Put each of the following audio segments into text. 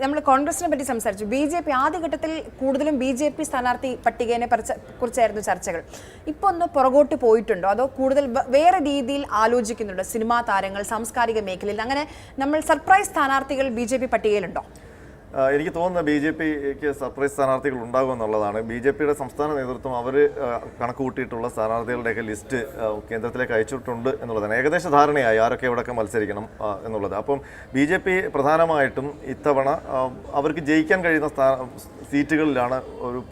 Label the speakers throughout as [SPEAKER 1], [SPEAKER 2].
[SPEAKER 1] നമ്മൾ കോൺഗ്രസിനെ പറ്റി സംസാരിച്ചു. ബി.ജെ.പി ആദ്യഘട്ടത്തിൽ കൂടുതലും ബി.ജെ.പി സ്ഥാനാർത്ഥി പട്ടികയെ കുറിച്ചായിരുന്നു ചർച്ചകൾ. ഇപ്പോൾ ഒന്ന് പുറകോട്ട് പോയിട്ടുണ്ടോ, അതോ കൂടുതൽ വേറെ രീതിയിൽ ആലോചിക്കുന്നുണ്ടോ? സിനിമാ താരങ്ങൾ, സാംസ്കാരിക മേഖലയിൽ അങ്ങനെ നമ്മൾ സർപ്രൈസ് സ്ഥാനാർത്ഥികൾ ബി.ജെ.പി പട്ടികയിലുണ്ടോ?
[SPEAKER 2] എനിക്ക് തോന്നുന്നത് ബി.ജെ.പിക്ക് സർപ്രൈസ് സ്ഥാനാർത്ഥികൾ ഉണ്ടാകുമെന്നുള്ളതാണ്. ബി.ജെ.പിയുടെ സംസ്ഥാന നേതൃത്വം അവർ കണക്ക് കൂട്ടിയിട്ടുള്ള സ്ഥാനാർത്ഥികളുടെയൊക്കെ ലിസ്റ്റ് കേന്ദ്രത്തിലേക്ക് അയച്ചിട്ടുണ്ട് എന്നുള്ളതാണ്. ഏകദേശ ധാരണയായി ആരൊക്കെ എവിടെയൊക്കെ മത്സരിക്കണം എന്നുള്ളത്. അപ്പം ബി.ജെ.പി പ്രധാനമായിട്ടും ഇത്തവണ അവർക്ക് ജയിക്കാൻ കഴിയുന്ന സീറ്റുകളിലാണ്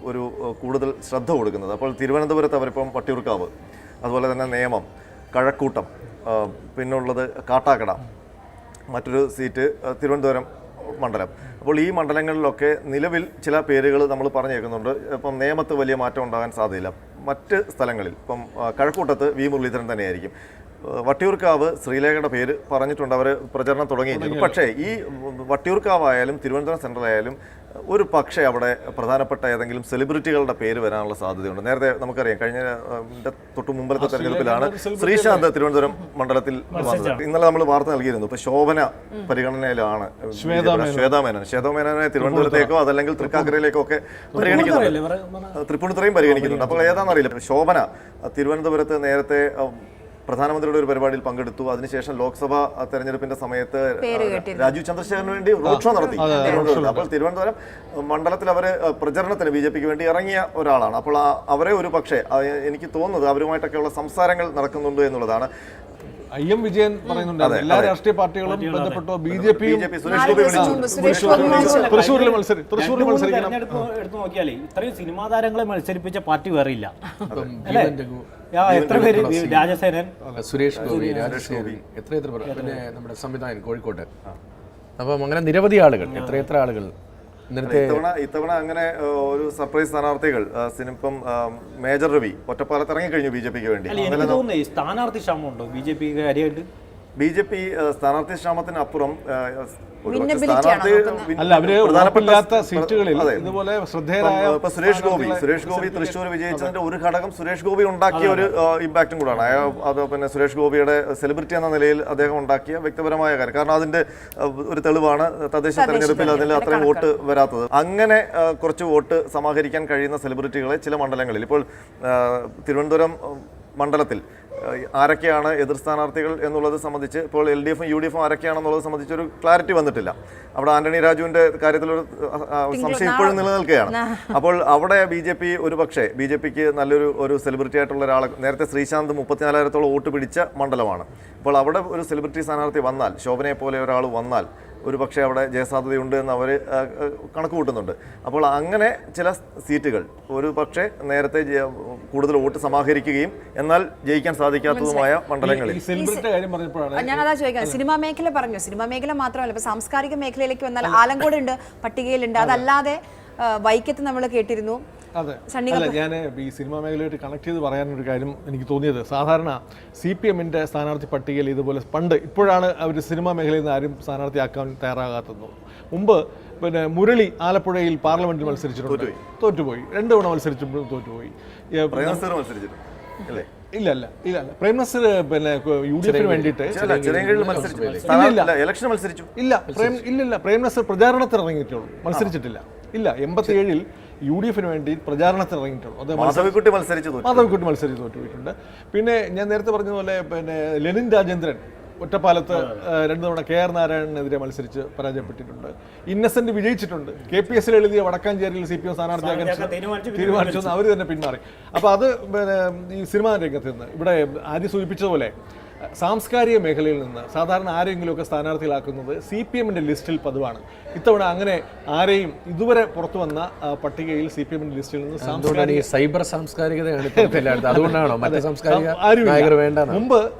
[SPEAKER 2] ഒരു കൂടുതൽ ശ്രദ്ധ കൊടുക്കുന്നത്. അപ്പോൾ തിരുവനന്തപുരത്ത് അവരിപ്പം വട്ടിയൂർക്കാവ്, അതുപോലെ തന്നെ നേമം, കഴക്കൂട്ടം, പിന്നുള്ളത് കാട്ടാക്കട, മറ്റൊരു സീറ്റ് തിരുവനന്തപുരം മണ്ഡലം. അപ്പോൾ ഈ മണ്ഡലങ്ങളിലൊക്കെ നിലവിൽ ചില പേരുകൾ നമ്മൾ പറഞ്ഞേക്കുന്നുണ്ട്. ഇപ്പം നേമത്ത് വലിയ മാറ്റം ഉണ്ടാകാൻ സാധ്യതയില്ല. മറ്റ് സ്ഥലങ്ങളിൽ ഇപ്പം കഴക്കൂട്ടത്ത് വി മുരളീധരൻ തന്നെയായിരിക്കും. വട്ടിയൂർക്കാവ് ശ്രീലേഖയുടെ പേര് പറഞ്ഞിട്ടുണ്ട്, അവർ പ്രചരണം തുടങ്ങിയിട്ടുണ്ട്. പക്ഷേ ഈ വട്ടിയൂർക്കാവായാലും തിരുവനന്തപുരം സെൻട്രൽ ആയാലും ഒരു പക്ഷേ അവിടെ പ്രധാനപ്പെട്ട ഏതെങ്കിലും സെലിബ്രിറ്റികളുടെ പേര് വരാനുള്ള സാധ്യതയുണ്ട്. നേരത്തെ നമുക്കറിയാം, കഴിഞ്ഞ തൊട്ട് മുമ്പത്തെ തെരഞ്ഞെടുപ്പിലാണ് ശ്രീശാന്ത് തിരുവനന്തപുരം മണ്ഡലത്തിൽ വന്നത്. ഇന്നലെ നമ്മൾ വാർത്ത നൽകിയിരുന്നു. ഇപ്പൊ ശോഭന പരിഗണനയിലാണ്. ശ്വേതാമേനോനെ തിരുവനന്തപുരത്തേക്കോ അതല്ലെങ്കിൽ തൃക്കാക്കരയിലേക്കോ ഒക്കെ പരിഗണിക്കുന്നുണ്ട്, തൃപ്പൂണിത്തുറയും പരിഗണിക്കുന്നുണ്ട്. അപ്പോൾ ഏതാണെന്നറിയില്ല. ശോഭന തിരുവനന്തപുരത്ത് നേരത്തെ പ്രധാനമന്ത്രിയുടെ ഒരു പരിപാടിയിൽ പങ്കെടുത്തു. അതിനുശേഷം ലോക്സഭാ തെരഞ്ഞെടുപ്പിന്റെ സമയത്ത് രാജീവ് ചന്ദ്രശേഖരന് വേണ്ടി റോഡ് ഷോ നടത്തി തിരുവനന്തപുരത്ത്. അപ്പോൾ തിരുവനന്തപുരം മണ്ഡലത്തിൽ അവർ പ്രചരണത്തിന് ബി.ജെ.പിക്ക് വേണ്ടി ഇറങ്ങിയ ഒരാളാണ്. അപ്പോൾ അവരെ ഒരു പക്ഷേ എനിക്ക് തോന്നുന്നത് അവരുമായിട്ടൊക്കെയുള്ള സംസാരങ്ങൾ നടക്കുന്നുണ്ട് എന്നുള്ളതാണ്.
[SPEAKER 3] IM വിജയൻ പറയുന്നുണ്ട് എല്ലാ രാഷ്ട്രീയ പാർട്ടികളും ബന്ധപ്പെട്ടോ ബി.ജെ.പിയും തൃശ്ശൂരിൽ മത്സരിക്കണം.
[SPEAKER 4] എടുത്തു നോക്കിയാലേ ഇത്രയും സിനിമാ താരങ്ങളെ മത്സരിപ്പിച്ച പാർട്ടി വേറെ ഇല്ല. എത്ര പേര്? രാജസേനൻ,
[SPEAKER 5] സുരേഷ് ഗോപി, എത്ര പിന്നെ നമ്മുടെ സംവിധായകൻ കോഴിക്കോട്ട്. അപ്പം അങ്ങനെ നിരവധി ആളുകൾ, എത്ര ആളുകൾ
[SPEAKER 2] ഇത്തവണ അങ്ങനെ ഒരു സർപ്രൈസ് സ്ഥാനാർത്ഥികൾ സിനിപ്പം മേജർ രവി ഒറ്റപ്പാലത്ത് ഇറങ്ങിക്കഴിഞ്ഞു ബി.ജെ.പിക്ക് വേണ്ടി.
[SPEAKER 4] സ്ഥാനാർത്ഥി ക്ഷാമമുണ്ടോ ബി.ജെ.പി കാര്യമായിട്ട്?
[SPEAKER 2] ബി.ജെ.പി സ്ഥാനാർത്ഥി ക്ഷാമത്തിന് അപ്പുറം
[SPEAKER 3] പ്രധാനപ്പെട്ട സീറ്റുകളിൽ ഇതുപോലെ ശ്രദ്ധേയരായ
[SPEAKER 2] സുരേഷ് ഗോപി തൃശ്ശൂർ വിജയിച്ചതിന്റെ ഒരു ഘടകം സുരേഷ് ഗോപി ഉണ്ടാക്കിയ ഒരു ഇമ്പാക്റ്റും കൂടാണ്. അത് പിന്നെ സുരേഷ് ഗോപിയുടെ സെലിബ്രിറ്റി എന്ന നിലയിൽ അദ്ദേഹം ഉണ്ടാക്കിയ വ്യക്തിപരമായ കാര്യം. കാരണം അതിന്റെ ഒരു തെളിവാണ് തദ്ദേശ തെരഞ്ഞെടുപ്പിൽ അതിൽ അത്രയും വോട്ട് വരാത്തത്. അങ്ങനെ കുറച്ച് വോട്ട് സമാഹരിക്കാൻ കഴിയുന്ന സെലിബ്രിറ്റികളെ ചില മണ്ഡലങ്ങളിൽ, ഇപ്പോൾ തിരുവനന്തപുരം മണ്ഡലത്തിൽ ആരൊക്കെയാണ് എതിർ സ്ഥാനാർത്ഥികൾ എന്നുള്ളത് സംബന്ധിച്ച് ഇപ്പോൾ LDFും UDFും ആരൊക്കെയാണെന്നുള്ളത് സംബന്ധിച്ച് ഒരു ക്ലാരിറ്റി വന്നിട്ടില്ല. അവിടെ ആന്റണി രാജുവിന്റെ കാര്യത്തിലൊരു സംശയം ഇപ്പോഴും നിലനിൽക്കുകയാണ്. അപ്പോൾ അവിടെ ബി.ജെ.പിക്ക് നല്ലൊരു സെലിബ്രിറ്റി ആയിട്ടുള്ള ഒരാളെ, നേരത്തെ ശ്രീശാന്ത് 34,000-ഓളം വോട്ട് പിടിച്ച മണ്ഡലമാണ്. അപ്പോൾ അവിടെ ഒരു സെലിബ്രിറ്റി സ്ഥാനാർത്ഥി വന്നാൽ, ശോഭനയെ പോലെ ഒരാൾ വന്നാൽ ഒരു പക്ഷേ അവിടെ ജയസാധ്യതയുണ്ട് എന്ന് അവർ കണക്ക് കൂട്ടുന്നുണ്ട്. അപ്പോൾ അങ്ങനെ ചില സീറ്റുകൾ ഒരു പക്ഷേ നേരത്തെ കൂടുതൽ വോട്ട് സമാഹരിക്കുകയും എന്നാൽ ജയിക്കാൻ സാധിക്കാത്തതുമായ മണ്ഡലങ്ങളിൽ.
[SPEAKER 1] ഞാനതാ ചോദിക്കാം. സിനിമാ മേഖല പറഞ്ഞു, സിനിമാ മേഖല മാത്രമല്ല, ഇപ്പൊ സാംസ്കാരിക മേഖലയിലേക്ക് വന്നാൽ ആലങ്കോട് ഉണ്ട്, പട്ടികയിലുണ്ട്. അതല്ലാതെ വൈക്കത്ത് നമ്മൾ കേട്ടിരുന്നു.
[SPEAKER 3] അതെ, അല്ല, ഞാൻ ഈ സിനിമാ മേഖലയായിട്ട് കണക്ട് ചെയ്ത് പറയാനൊരു കാര്യം എനിക്ക് തോന്നിയത്, സാധാരണ CPMന്റെ സ്ഥാനാർത്ഥി പട്ടികയിൽ ഇതുപോലെ ഇപ്പോഴാണ് അവർ സിനിമാ മേഖലയിൽ നിന്ന് ആരും സ്ഥാനാർത്ഥിയാക്കാൻ തയ്യാറാകാത്തത്. മുമ്പ് പിന്നെ മുരളി ആലപ്പുഴയിൽ പാർലമെന്റിൽ മത്സരിച്ചിട്ടുണ്ട്, തോറ്റുപോയി. 2 തവണ മത്സരിച്ചപ്പോഴും തോറ്റുപോയി. ഇല്ല പ്രേം നസീർ പിന്നെ UDFിന് വേണ്ടിയിട്ട് പ്രേം നസീർ പ്രചാരണത്തിന് ഇറങ്ങിയിട്ടുള്ളൂ, മത്സരിച്ചിട്ടില്ല. 87-ൽ UDFിന് വേണ്ടി പ്രചാരണത്തിന് ഇറങ്ങിയിട്ടുള്ളൂ. അത് മാധവിക്കുട്ടി മത്സരിച്ച് തോറ്റുപോയിട്ടുണ്ട്. പിന്നെ ഞാൻ നേരത്തെ പറഞ്ഞതുപോലെ പിന്നെ ലെനിൻ രാജേന്ദ്രൻ ഒറ്റപ്പാലത്ത് 2 തവണ KR നാരായണനെതിരെ മത്സരിച്ച് പരാജയപ്പെട്ടിട്ടുണ്ട്. ഇന്നസെന്റ് വിജയിച്ചിട്ടുണ്ട്. KPSL എഴുതിയ വടക്കാഞ്ചേരിയിൽ CPM സ്ഥാനാർത്ഥിയാക്കാൻ തീരുമാനിച്ചു, അവർ തന്നെ പിന്മാറി. അപ്പോൾ അത് പിന്നെ ഈ സിനിമാ രംഗത്ത് നിന്ന് ഇവിടെ ആദ്യം സൂചിപ്പിച്ചതുപോലെ സാംസ്കാരിക മേഖലയിൽ നിന്ന് സാധാരണ ആരെങ്കിലുമൊക്കെ സ്ഥാനാർത്ഥികളാക്കുന്നത് CPMന്റെ ലിസ്റ്റിൽ പതിവാണ്. ഇത്തവണ അങ്ങനെ ആരെയും ഇതുവരെ പുറത്തു വന്ന പട്ടികയിൽ CPMന്റെ ലിസ്റ്റിൽ നിന്ന്
[SPEAKER 5] സൈബർ സാംസ്കാരികത അതുകൊണ്ടാണോ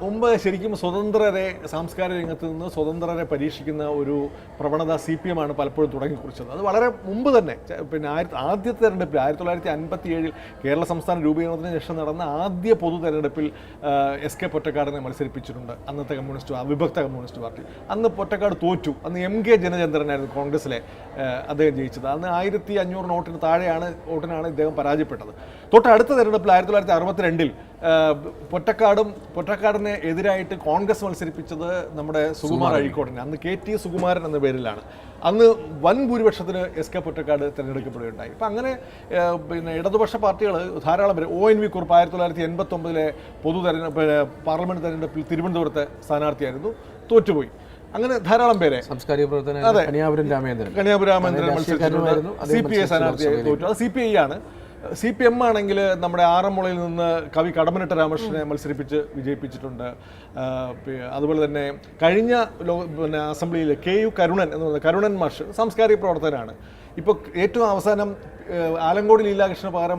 [SPEAKER 3] മുമ്പ് ശരിക്കും സ്വതന്ത്രരെ, സാംസ്കാരിക രംഗത്ത് നിന്ന് സ്വതന്ത്രരെ പരീക്ഷിക്കുന്ന ഒരു പ്രവണത CPM ആണ് പലപ്പോഴും തുടങ്ങിക്കുറിച്ചത്. അത് വളരെ മുമ്പ് തന്നെ, പിന്നെ ആദ്യത്തെ തെരഞ്ഞെടുപ്പിൽ 1957 കേരള സംസ്ഥാന രൂപീകരണത്തിന് ശേഷം നടന്ന ആദ്യ പൊതു തെരഞ്ഞെടുപ്പിൽ SK പൊറ്റക്കാടിനെ മത്സരിപ്പിച്ചിട്ടുണ്ട്, അന്നത്തെ വിഭക്ത കമ്മ്യൂണിസ്റ്റ് പാർട്ടി. അന്ന് പൊറ്റക്കാട് തോറ്റു. അന്ന് MK ജനചന്ദ്രനായിരുന്നു കോൺഗ്രസിലെ അദ്ദേഹം ജയിച്ചത്. അന്ന് 1500 വോട്ടിന് താഴെയാണ് ഇദ്ദേഹം പരാജയപ്പെട്ടത്. തൊട്ടടുത്ത തെരഞ്ഞെടുപ്പിൽ 1962 പൊറ്റക്കാടിനെ എതിരായിട്ട് കോൺഗ്രസ് മത്സരിപ്പിച്ചത് നമ്മുടെ സുകുമാർ അഴീക്കോടിനെ, അന്ന് KT സുകുമാരൻ എന്ന പേരിലാണ്. അന്ന് വൻ ഭൂരിപക്ഷത്തിന് SK പൊറ്റക്കാട് തിരഞ്ഞെടുക്കപ്പെടുകയുണ്ടായി. ഇപ്പം അങ്ങനെ പിന്നെ ഇടതുപക്ഷ പാർട്ടികൾ ധാരാളം പേര്, ONV കുറുപ്പ് 1989 പാർലമെന്റ് തെരഞ്ഞെടുപ്പിൽ തിരുവനന്തപുരത്തെ സ്ഥാനാർത്ഥിയായിരുന്നു, തോറ്റുപോയി. അങ്ങനെ ധാരാളം പേരെ
[SPEAKER 5] സാംസ്കാരിക പ്രവർത്തനം കനിയാപുരം രാമേന്ദ്രൻ
[SPEAKER 3] മത്സരിച്ചിട്ടുണ്ട്. CPI സ്ഥാനാർത്ഥിയായി തോറ്റു. അത് CPI ആണ്. CPM ആണെങ്കിൽ നമ്മുടെ ആറന്മുളയിൽ നിന്ന് കവി കടമ്മനിട്ട രാമകൃഷ്ണനെ മത്സരിപ്പിച്ച് വിജയിപ്പിച്ചിട്ടുണ്ട്. അതുപോലെ തന്നെ കഴിഞ്ഞ അസംബ്ലിയിൽ KU കരുണൻ എന്ന് പറയുന്നത് കരുണൻ മാഷ് സാംസ്കാരിക പ്രവർത്തകനാണ്. ഇപ്പോൾ ഏറ്റവും അവസാനം ആലങ്കോട് ലീലാകൃഷ്ണ പകരം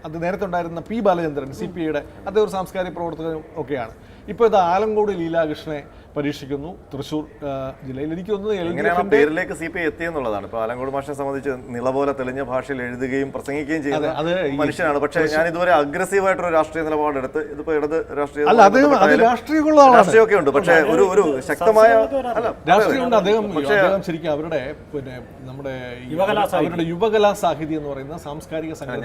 [SPEAKER 3] അത് നേരത്തെ ഉണ്ടായിരുന്ന P ബാലചന്ദ്രൻ CPIയുടെ അദ്ദേഹം ഒരു സാംസ്കാരിക പ്രവർത്തകനും ഒക്കെയാണ്. ഇപ്പോൾ ഇത് ആലങ്കോട് ലീലാകൃഷ്ണനെ പരീക്ഷിക്കുന്നു തൃശ്ശൂർ ജില്ലയിൽ. എനിക്ക് തോന്നുന്നത്
[SPEAKER 2] പേരിലേക്ക് CPI എത്തിയെന്നുള്ളതാണ്. ഇപ്പോൾ ആലങ്കോട് മാഷിനെ സംബന്ധിച്ച് നിളപോലെ തെളിഞ്ഞ ഭാഷയിൽ എഴുതുകയും പ്രസംഗിക്കുകയും ചെയ്യുന്ന മനുഷ്യനാണ്. പക്ഷേ ഞാൻ ഇതുവരെ അഗ്രസീവായിട്ടൊരു രാഷ്ട്രീയ നിലപാടെടുത്ത് ഇതിപ്പോ ഇടത് രാഷ്ട്രീയമൊക്കെ ഉണ്ട്, പക്ഷേ ഒരു ശക്തമായ
[SPEAKER 3] രാഷ്ട്രീയമുണ്ട്. അദ്ദേഹം ശരിക്കും അവരുടെ പിന്നെ നമ്മുടെ അവരുടെ യുവകലാ സാഹിതി എന്ന് പറയുന്ന സാംസ്കാരിക സംഘടന,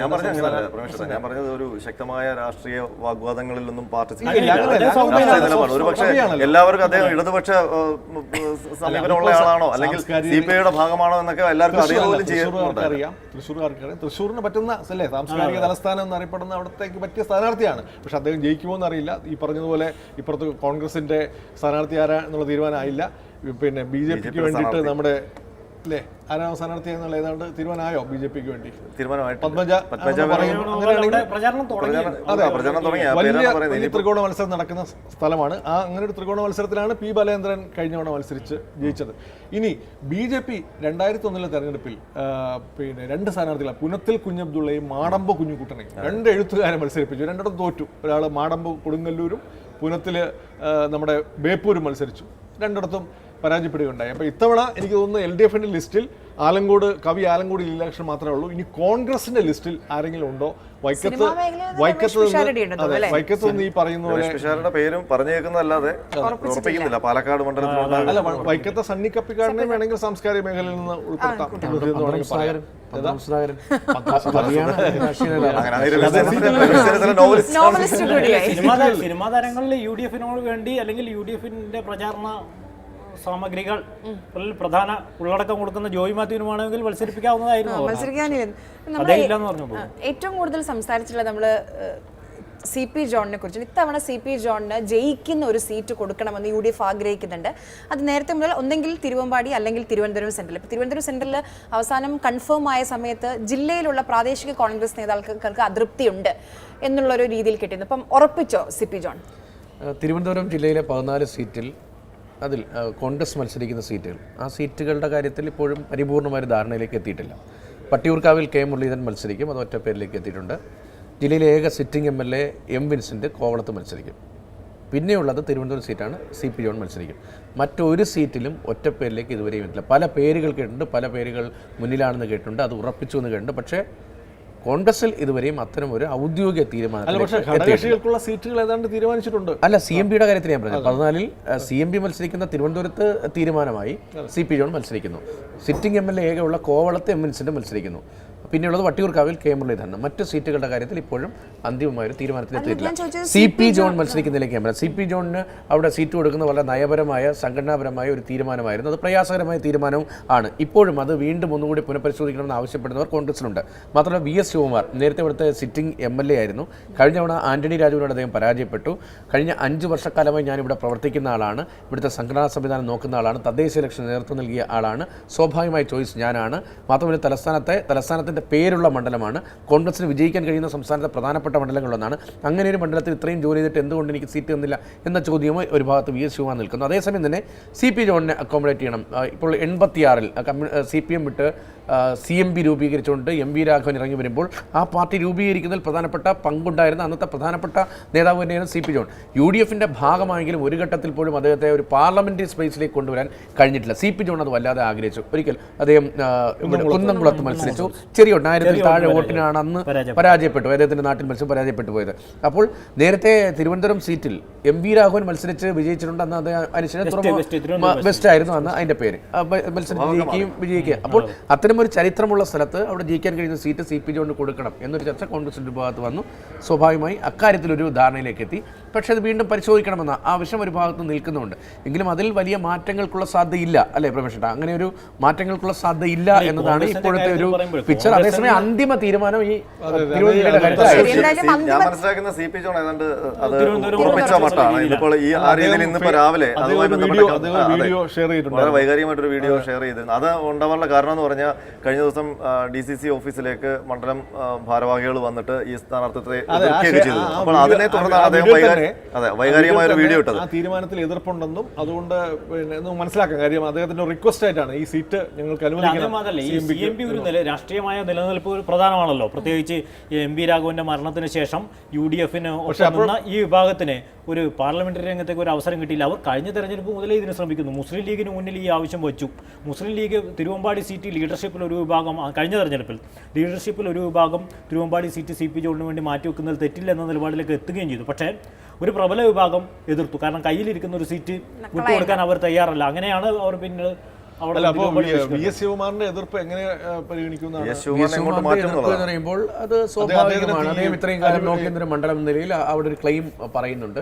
[SPEAKER 2] ഞാൻ പറഞ്ഞത് ഒരു ശക്തമായ രാഷ്ട്രീയ വാഗ്വാദങ്ങളിലൊന്നും പാർട്ടി ഒരു പക്ഷേ എല്ലാവർക്കും അദ്ദേഹം ഇടതുപക്ഷ സമീപനമുള്ള ആളാണോ അല്ലെങ്കിൽ CPIയുടെ ഭാഗമാണോ എന്നൊക്കെ എല്ലാവർക്കും അറിയാം.
[SPEAKER 3] തൃശ്ശൂരിന് പറ്റുന്ന അല്ലേ സാംസ്കാരിക തലസ്ഥാനം എന്നറിയപ്പെടുന്ന അവിടത്തേക്ക് പറ്റിയ സ്ഥാനാർത്ഥിയാണ്. പക്ഷെ അദ്ദേഹം ജയിക്കുമോ എന്നറിയില്ല. ഈ പറഞ്ഞതുപോലെ ഇപ്പുറത്ത് കോൺഗ്രസിന്റെ സ്ഥാനാർത്ഥി ആരാ എന്നുള്ള തീരുമാനമായില്ല. പിന്നെ BJPക്ക് വേണ്ടിയിട്ട് നമ്മുടെ അല്ലേ ആരാ സ്ഥാനാർത്ഥി എന്നുള്ള ഏതാണ്ട് തീരുമാനമായോ BJPക്ക് വേണ്ടി? വലിയ ത്രികോണ മത്സരം നടക്കുന്ന സ്ഥലമാണ്. അങ്ങനെ ഒരു ത്രികോണ മത്സരത്തിലാണ് P ബാലചന്ദ്രൻ കഴിഞ്ഞ തവണ മത്സരിച്ച് ജയിച്ചത്. ഇനി BJP 2001 തെരഞ്ഞെടുപ്പിൽ പിന്നെ 2 സ്ഥാനാർത്ഥികളാണ്, പുനത്തിൽ കുഞ്ഞബ്ദുള്ളയും മാടമ്പ് കുഞ്ഞുകുട്ടനെയും 2 എഴുത്തുകാരെ മത്സരിപ്പിച്ചു. 2 തോറ്റു. ഒരാൾ മാടമ്പ് കൊടുങ്ങല്ലൂരും പുനത്തിൽ നമ്മുടെ ബേപ്പൂരും മത്സരിച്ചു. 2 പരാജയപ്പെടുകയുണ്ടായി. അപ്പോൾ ഇത്തവണ എനിക്ക് തോന്നുന്നു LDFന്റെ ലിസ്റ്റിൽ കവി ആലങ്കോട് ലീലാകൃഷ്ണൻ മാത്രമേ ഉള്ളൂ. ഇനി കോൺഗ്രസിന്റെ ലിസ്റ്റിൽ ആരെങ്കിലും ഉണ്ടോ? വൈക്കത്ത് നിന്ന് ഈ പറയുന്ന പോലെ
[SPEAKER 2] പേരും പറഞ്ഞു കേൾക്കുന്നതല്ലാതെ ഉറപ്പിക്കുന്നില്ല. പാലക്കാട് മണ്ഡലത്തിൽ
[SPEAKER 3] അല്ല, വൈക്കത്തെ സണ്ണി കപ്പിക്കാരനെ വേണമെങ്കിൽ സാംസ്കാരിക മേഖലയിൽ നിന്ന് ഉൾപ്പെടുത്താം.
[SPEAKER 4] സിനിമാ താരങ്ങളിൽ UDFനോട് വേണ്ടി അല്ലെങ്കിൽ UDFന്റെ പ്രചാരണ സാമഗ്രികൾ പ്രധാന ഉള്ളടക്കം കൊടുക്കുന്ന ജോയി മാത്യുവിനുമാണെങ്കിൽ മത്സരിപ്പിക്കാവുന്നതായിരുന്നു.
[SPEAKER 1] ഏറ്റവും കൂടുതൽ സംസാരിച്ചിട്ടുള്ള നമ്മള് CP ജോണിനെ കുറിച്ച്. ഇത്തവണ CP ജോണിന് ജയിക്കുന്ന ഒരു സീറ്റ് കൊടുക്കണമെന്ന് UDF ആഗ്രഹിക്കുന്നുണ്ട്. അത് നേരത്തെ മുതൽ ഒന്നെങ്കിൽ തിരുവമ്പാടി അല്ലെങ്കിൽ തിരുവനന്തപുരം സെൻട്രൽ. ഇപ്പോൾ തിരുവനന്തപുരം സെൻട്രലിൽ അവസാനം കൺഫേം ആയ സമയത്ത് ജില്ലയിലുള്ള പ്രാദേശിക കോൺഗ്രസ് നേതാക്കൾക്ക് അതൃപ്തിയുണ്ട് എന്നുള്ളൊരു രീതിയിൽ കിട്ടിയിരുന്നു. അപ്പം ഉറപ്പിച്ചോ CP ജോൺ?
[SPEAKER 5] തിരുവനന്തപുരം ജില്ലയിലെ 14 സീറ്റിൽ അതിൽ കോൺഗ്രസ് മത്സരിക്കുന്ന സീറ്റുകൾ, ആ സീറ്റുകളുടെ കാര്യത്തിൽ ഇപ്പോഴും പരിപൂർണമായ ധാരണയിലേക്ക് എത്തിയിട്ടില്ല. പട്ടിയൂർക്കാവിൽ K മുരളീധരൻ മത്സരിക്കും, അത് ഒറ്റ പേരിലേക്ക് എത്തിയിട്ടുണ്ട്. ജില്ലയിലെ ഏക സിറ്റിംഗ് MLA M വിൻസെൻ്റ് കോവളത്ത് മത്സരിക്കും. പിന്നെയുള്ളത് തിരുവനന്തപുരം സീറ്റാണ്, CP ജോൺ മത്സരിക്കും. മറ്റൊരു സീറ്റിലും ഒറ്റപ്പേരിലേക്ക് ഇതുവരെയും എത്തില്ല. പല പേരുകൾ കേട്ടിട്ടുണ്ട്, പല പേരുകൾ മുന്നിലാണെന്ന് കേട്ടിട്ടുണ്ട്, അത് ഉറപ്പിച്ചു എന്ന് കേട്ടിട്ടുണ്ട്. പക്ഷേ കോൺഗ്രസിൽ ഇതുവരെയും അത്തരം ഒരു ഔദ്യോഗിക തീരുമാനം
[SPEAKER 3] സീറ്റുകൾ ഏതാണ്ട് തീരുമാനിച്ചിട്ടുണ്ട്.
[SPEAKER 5] അല്ല, CMPയുടെ കാര്യത്തിൽ ഞാൻ പറഞ്ഞു. 14-ൽ CMP മത്സരിക്കുന്ന തിരുവനന്തപുരത്ത് തീരുമാനമായി. CP ജോൺ മത്സരിക്കുന്നു. സിറ്റിംഗ് MLA ഏകയുള്ള കോവളത്ത് M വിൻസെൻ്റ് മത്സരിക്കുന്നു. പിന്നെയുള്ളത് വട്ടിയൂർക്കാവിൽ K മുരളീധരൻ. മറ്റു സീറ്റുകളുടെ കാര്യത്തിൽ ഇപ്പോഴും അന്തിമമായ ഒരു തീരുമാനത്തിലെത്തിയിട്ടില്ല. CP ജോൺ മത്സരിക്കുന്നതിലേക്ക് ഞാൻ CP ജോണിന് അവിടെ സീറ്റ് കൊടുക്കുന്ന വളരെ നയപരമായ സംഘടനാപരമായ ഒരു തീരുമാനമായിരുന്നു. അത് പ്രയാസകരമായ തീരുമാനവും ആണ്. ഇപ്പോഴും അത് വീണ്ടും ഒന്നുകൂടി പുനഃപരിശോധിക്കണമെന്ന് ആവശ്യപ്പെടുന്നവർ കോൺഗ്രസിലുണ്ട്. മാത്രമല്ല VS ശിവകുമാർ നേരത്തെ ഇവിടുത്തെ സിറ്റിംഗ് MLA ആയിരുന്നു. കഴിഞ്ഞ തവണ ആന്റണി രാജുവിനോട് അദ്ദേഹം പരാജയപ്പെട്ടു. കഴിഞ്ഞ 5 വർഷക്കാലമായി ഞാനിവിടെ പ്രവർത്തിക്കുന്ന ആളാണ്, ഇവിടുത്തെ സംഘടനാ സംവിധാനം നോക്കുന്ന ആളാണ്, തദ്ദേശ ഇലക്ഷൻ നേതൃത്വം നൽകിയ ആളാണ്, സ്വാഭാവികമായ ചോയ്സ് ഞാനാണ്. മാത്രമല്ല തലസ്ഥാനത്തിൻ്റെ പേരുള്ള മണ്ഡലമാണ്, കോൺഗ്രസിന് വിജയിക്കാൻ കഴിയുന്ന സംസ്ഥാനത്തെ പ്രധാനപ്പെട്ട മണ്ഡലങ്ങളൊന്നാണ്. അങ്ങനെ ഒരു മണ്ഡലത്തിൽ ഇത്രയും ജോലി ചെയ്തിട്ട് എന്തുകൊണ്ട് എനിക്ക് സീറ്റ് തന്നില്ല എന്ന ചോദ്യവുമായി ഒരു ഭാഗത്ത് VS ശിവകുമാർ നിൽക്കുന്നു. അതേസമയം തന്നെ CP ജോണിനെ അക്കോമഡേറ്റ് ചെയ്യണം. ഇപ്പോൾ 86-ൽ CPM വിട്ട് CMP രൂപീകരിച്ചുകൊണ്ട് MV രാഘവൻ ഇറങ്ങി വരുമ്പോൾ ആ പാർട്ടി രൂപീകരിക്കുന്നതിൽ പ്രധാനപ്പെട്ട പങ്കുണ്ടായിരുന്ന അന്നത്തെ പ്രധാനപ്പെട്ട നേതാവ് തന്നെയാണ് CP ജോൺ. UDFന്റെ ഭാഗമായെങ്കിലും ഒരു ഘട്ടത്തിൽ പോലും അദ്ദേഹത്തെ ഒരു പാർലമെന്ററി സ്പേസിലേക്ക് കൊണ്ടുവരാൻ കഴിഞ്ഞിട്ടില്ല. CP ജോൺ അത് വല്ലാതെ ആഗ്രഹിച്ചു. ഒരിക്കൽ അദ്ദേഹം കുന്നംകുളത്ത് മത്സരിച്ചു. ചെറിയ 1000-ൽ താഴെ വോട്ടിനാണ് അന്ന് പരാജയപ്പെട്ടു. അദ്ദേഹത്തിന്റെ നാട്ടിൽ മത്സരിച്ചു. മത്സരത്തിൽ പരാജയപ്പെട്ടു പോയത്. അപ്പോൾ നേരത്തെ തിരുവനന്തപുരം സീറ്റിൽ MV രാഘവൻ മത്സരിച്ച് വിജയിച്ചിട്ടുണ്ട്. അന്ന് അത് വെസ്റ്റ് ആയിരുന്നു അന്ന് അതിന്റെ പേര്. മത്സരം വിജയിക്കുകയും. അപ്പോൾ അത്തരമൊരു ചരിത്രമുള്ള സ്ഥലത്ത് അവിടെ ജയിക്കാൻ കഴിയുന്ന സീറ്റ് CP ജോണിന് കൊടുക്കണം എന്നൊരു ചർച്ച കോൺഗ്രസിന്റെ ഭാഗത്ത് വന്നു. സ്വാഭാവികമായി അക്കാര്യത്തിലൊരു ധാരണയിലേക്ക് എത്തി. പക്ഷെ അത് വീണ്ടും പരിശോധിക്കണമെന്ന ആവശ്യം ഒരു ഭാഗത്ത് നിൽക്കുന്നുണ്ട്. എങ്കിലും അതിൽ വലിയ മാറ്റങ്ങൾക്കുള്ള സാധ്യതയില്ല അല്ലേ പ്രമേഷേട്ടാ? അങ്ങനെ ഒരു മാറ്റങ്ങൾക്കുള്ള സാധ്യതയില്ല എന്നതാണ് ഇപ്പോഴത്തെ ഒരു പിക്ചർ. അതേസമയം അന്തിമ തീരുമാനം ഈ തിരുവനന്തപുരത്തെ കാര്യത്തിലായിരിക്കും.
[SPEAKER 2] ഞാൻ മനസ്സിലാക്കുന്ന CP ജോൺ ഏതാണ്ട് അത് ഉറപ്പിച്ച മട്ടാണ്. ഇതിപ്പോൾ ഈ ആ രീതിയിൽ ഇന്നിപ്പോ രാവിലെ അതുമായി വളരെ വൈകാരികമായിട്ടൊരു വീഡിയോ ഷെയർ ചെയ്തിരുന്നു. അത് ഉണ്ടാവാനുള്ള കാരണം എന്ന് പറഞ്ഞാൽ കഴിഞ്ഞ ദിവസം DCC ഓഫീസിലേക്ക് മണ്ഡലം ഭാരവാഹികൾ വന്നിട്ട് ഈ സ്ഥാനാർത്ഥിത്വത്തെ എതിർക്കുകയൊക്കെ ചെയ്തു. അപ്പോൾ അതിനെ തുടർന്നാണ് അദ്ദേഹം വൈകാരികമായ ഒരു വീഡിയോ ഇട്ടത്.
[SPEAKER 3] ആ തീരുമാനത്തിൽ എതിർപ്പുണ്ടെന്നും അതുകൊണ്ട് പിന്നെ മനസ്സിലാക്കാൻ കാര്യം അദ്ദേഹത്തിന്റെ റിക്വസ്റ്റ് ആയിട്ടാണ് ഈ സീറ്റ് ഞങ്ങൾക്ക് അനുവദിക്കണം.
[SPEAKER 4] ഒരു രാഷ്ട്രീയമായ നിലനിൽപ്പ് ഒരു പ്രധാനമാണല്ലോ. പ്രത്യേകിച്ച് MV രാഘവന്റെ മരണത്തിന് ശേഷം UDF-ന് ഈ വിഭാഗത്തിന് ഒരു പാർലമെന്ററി രംഗത്തേക്ക് ഒരു അവസരം കിട്ടിയില്ല. അവർ കഴിഞ്ഞ തെരഞ്ഞെടുപ്പ് മുതലേ ഇതിന് ശ്രമിക്കുന്നു. മുസ്ലിം ലീഗിന് മുന്നിൽ ഈ ആവശ്യം വെച്ചു. മുസ്ലിം ലീഗ് തിരുവമ്പാടി സീറ്റ് ലീഡർഷിപ്പിൽ ഒരു വിഭാഗം കഴിഞ്ഞ തെരഞ്ഞെടുപ്പിൽ ലീഡർഷിപ്പിൽ ഒരു വിഭാഗം തിരുവമ്പാടി സീറ്റ് CP ജോണിന് വേണ്ടി മാറ്റിവെക്കുന്നതിൽ തെറ്റില്ല എന്ന നിലപാടിലേക്ക് എത്തുകയും ചെയ്തു. പക്ഷേ ഒരു പ്രബല വിഭാഗം എതിർത്തു. കാരണം കയ്യിലിരിക്കുന്ന ഒരു സീറ്റ് വിട്ടുകൊടുക്കാൻ അവർ തയ്യാറല്ല. അങ്ങനെയാണ് അവർ പിന്നെ
[SPEAKER 3] VS ശിവകുമാറിന്റെ എതിർപ്പ് എങ്ങനെ പരിഗണിക്കുന്നതാണ്?
[SPEAKER 5] എതിർപ്പ് എന്ന് പറയുമ്പോൾ അത് സ്വാഭാവികമാണ്. അദ്ദേഹം ഇത്രയും കാലം നോക്കിയ മണ്ഡലം എന്ന നിലയിൽ അവിടെ ഒരു ക്ലെയിം പറയുന്നുണ്ട്.